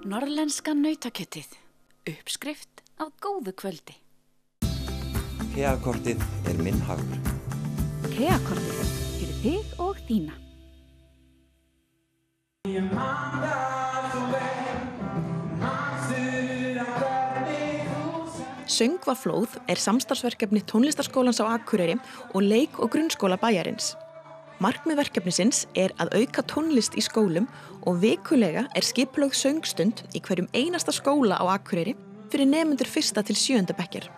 Norðlenska nautakjötið. Uppskrift af góðu kvöldi. KEA-kortið minn hagur. KEA-kortið fyrir þig og þína. Söngvaflóð samstarfsverkefni tónlistarskólans á Akureyri og leik- og grunnskóla bæjarins. Markmið verkefnisins að auka tónlist í skólum og vikulega skipulögð söngstund í hverjum einasta skóla á Akureyri fyrir nemendur 1. til 7. bekkjar.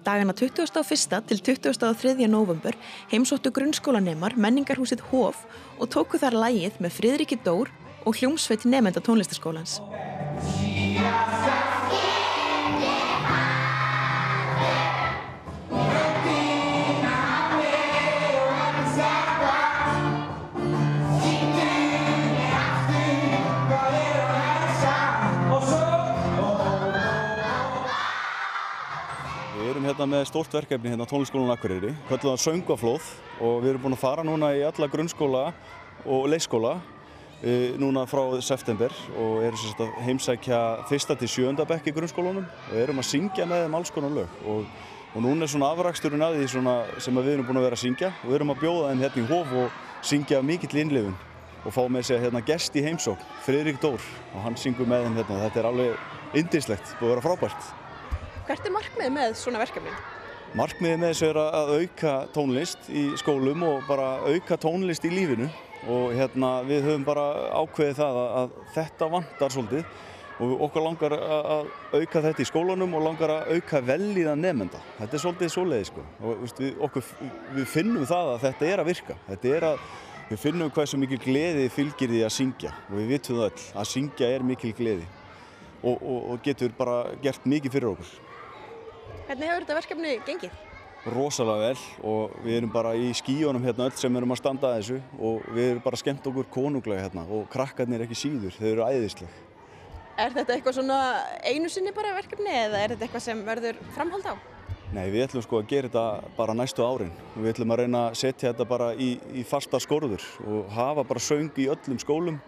Dagana 21. til 23. nóvember heimsóttu grunnskólanemar menningarhúsið Hof og tóku þar lagið með Friðriki Dór og hljómsveit nemenda tónlistarskólans. Við erum hérna með stórt verkefni hérna á tónlistarskólanum Akureyri, köllum það Söngvaflóð, og við erum búin að fara núna í alla grunnskóla og leikskóla núna frá september og erum sem sagt að heimsækja 1. til 7. bekk í grunnskólanum og erum að syngja með þeim alls konar lög og núna svona afraksturinn af því svona sem við erum búin að vera að syngja og við erum að bjóða þeim hérna í Hof og syngja mikill innlifun og fá með sig hérna gest í heimsókn, Friðrik Dór, og hann syngur með þeim hérna. Þetta alveg yndislegt, búið að vera frábært. Hvert markmiðið með svona verkefni? Markmiðið með þessu að auka tónlist í skólum og bara auka tónlist í lífinu og við höfum bara ákveðið það að þetta vantar svolítið og okkur langar að auka þetta í skólanum og langar að auka vellíðan nemenda. Þetta svolítið svoleiðis sko og við finnum það að þetta að virka. Við finnum hversu mikil gleði fylgir því að syngja og við vitum það öll að syngja mikil gleði og getur bara gert mikið fyrir okkur. Hvernig hefur þetta verkefni gengið? Rosalega vel og við erum bara í skýjunum hérna öll sem erum að standa að þessu og við erum bara skemmt okkur konunglega hérna og krakkarnir ekki síður, þau eru æðisleg. Þetta eitthvað svona einu sinni bara verkefni eða þetta eitthvað sem verður framhald á? Nei, við ætlum sko að gera þetta bara næstu árin og við ætlum að reyna að setja þetta bara í fastar skorður og hafa bara söng í öllum skólum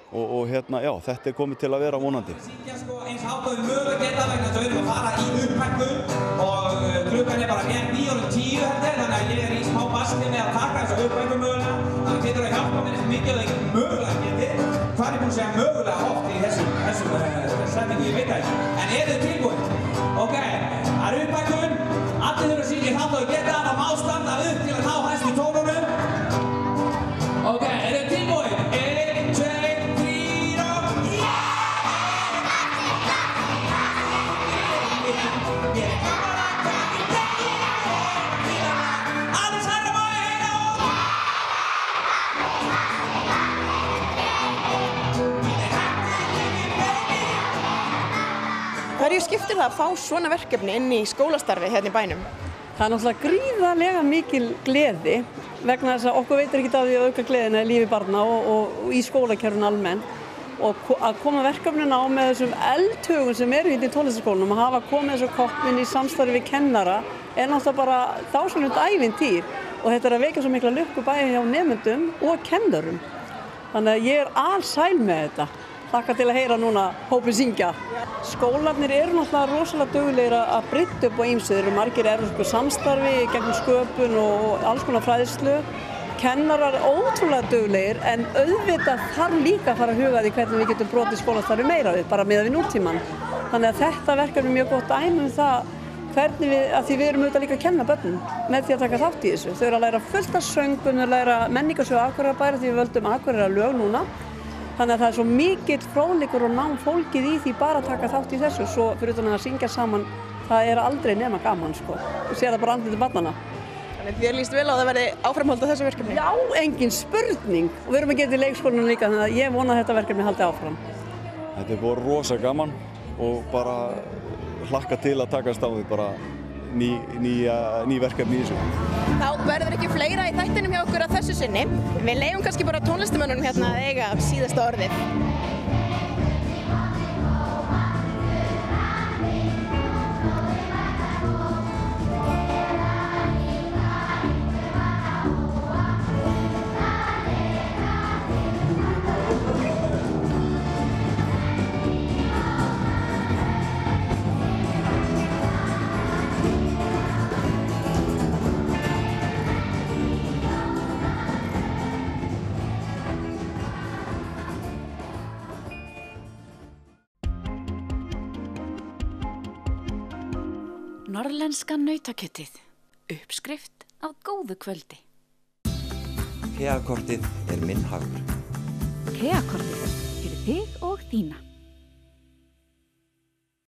og já, þetta komið til að vera vonandi. Syngja sko eins hátt og við mögulega geta vegna þess að við erum að fara í upphækkun og klukkan bara rétt 9:10 þannig að ég í smá basli með að taka þessa upphækkun mögulega. Þannig getur að hjálpa mér eftir mikið að ég mögulega geti. Hvað búin að segja mögulega oft í þessum setningu, ég veit það ekki. En þið tilbúin? Ok, það upphækkun, allir þurfa að syngja hátt og geta það má standa upp til að ná hæstu tónunum. Ok, þið tilbúin? Hverju skiptir það að fá svona verkefni inn í skólastarfi hérna í bænum? Það náttúrulega gríðarlega mikil gleði vegna þess að okkur veitir ekki af því að auka gleðina í lífi barna og í skólakerfinu almennt og að koma verkefnin á með þessum eldhugum sem eru hérna í tónlistarskólanum og hafa komið þessu koppin í samstarfi við kennara náttúrulega bara dásamlegt ævintýr og þetta að vekja svo mikla lukku bæði hjá nemendum og kennurum. Þannig að ég alsæl með þetta. Þakka til að heyra núna hópinn syngja. Skólarnir eru náttúrulega rosalega duglegir að brydda upp á ýmsu. Þeir eru margir evrópsku samstarfi gegnum sköpun og alls konar fræðslu. Kennarar ótrúlega duglegir en auðvitað þarf líka að fara að huga því hvernig við getum brotið skólastarfi meira upp, bara miðað við nútímann. Þannig að þetta verkefni er mjög gott dæmi það hvernig því við erum auðvitað líka að kenna börnum með því að taka þátt í þessu. Þau eru að læra fullt af söngum, að læra menningarsögu Akureyrarbæjar því við völdum Akureyrarlög núna. Þannig að það er svo mikill fróðleikur og nám fólkið í því bara að taka þátt í þessu. Svo fyrir utan að syngja saman, það er aldrei nema gaman sko. Þú sér það bara andliti barnanna. Þannig að þér líst vel á að það verði áframhald á þessu verkefni? Já, engin spurning. Og við erum að geta í leikskólanum líka, þannig að ég vona að þetta verkefni haldi áfram. Þetta búið rosa gaman og bara hlakka til að takast á því bara ný verkefni í þessu. Þá verður ekki fleira í þættinum hjá okkur að þessu sinni. Við leyfum kannski bara tónlistarmönnunum hérna að eiga síðasta orðið. Norrlenska nautakjötið. Uppskrift af góðu kvöldi. KEA-kortið er minn hagur. KEA-kortið fyrir þig og þína.